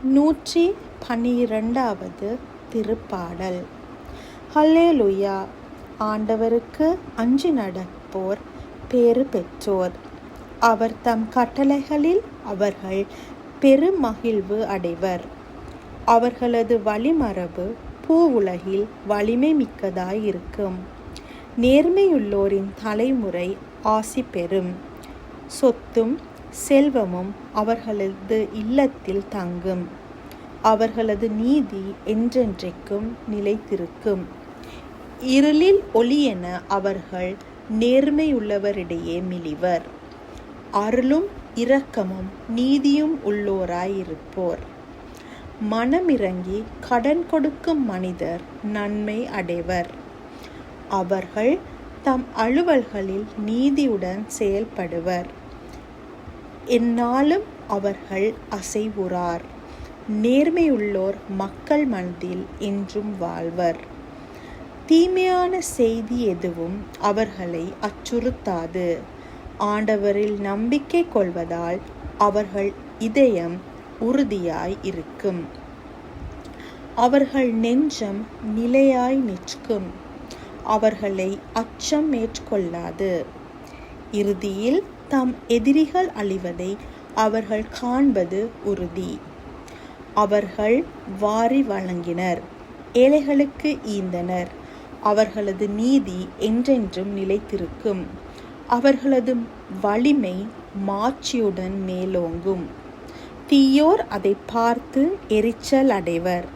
112வது திருப்பாடல். ஹல்லேலூயா. ஆண்டவருக்கு அஞ்சி நடப்போர் பேறு பெற்றோர். அவர் தம் கட்டளைகளில் அவர்கள் பெருமகிழ்வு அடைவர். அவர்களது வழிமரபு பூவுலகில் வலிமை மிக்கதாயிருக்கும். நேர்மையுள்ளோரின் தலைமுறை ஆசி பெறும். சொத்தும் செல்வமும் அவர்களது இல்லத்தில் தங்கும். அவர்களது நீதி என்றென்றைக்கும் நிலைத்திருக்கும். இருளில் ஒளியென அவர்கள் நேர்மையுள்ளவரிடையே மிளிவர். அருளும் இரக்கமும் நீதியும் உள்ளோராயிருப்போர். மனமிரங்கி கடன் கொடுக்கும் மனிதர் நன்மை அடைவர். அவர்கள் தம் அலுவல்களில் நீதியுடன் செயல்படுவர். எந்நாளும் அவர்கள் அசைவுறார். நேர்மையுள்ளோர் மக்கள் மனதில் என்றும் வாழ்வர். தீமையான செய்தி எதுவும் அவர்களை அச்சுறுத்தாது. ஆண்டவரில் நம்பிக்கை கொள்வதால் அவர்கள் இதயம் உறுதியாய் இருக்கும். அவர்கள் நெஞ்சம் நிலையாய் நிற்கும். அவர்களை அச்சம் மேற்கொள்ளாது. இறுதியில் தம் எதிரிகள் அழிவதை அவர்கள் காண்பது உறுதி. அவர்கள் வாரி வழங்கினர், ஏழைகளுக்கு ஈந்தனர். அவர்களது நீதி என்றென்றும் நிலைத்திருக்கும். அவர்களது வலிமை மாட்சியுடன் மேலோங்கும். தீயோர் அதை பார்த்து எரிச்சல் அடைவர்.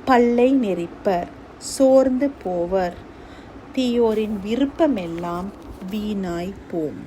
பல்லை நெரிப்பர், சோர்ந்து போவர். தீயோரின் விருப்பமெல்லாம் வீணாய் போம்.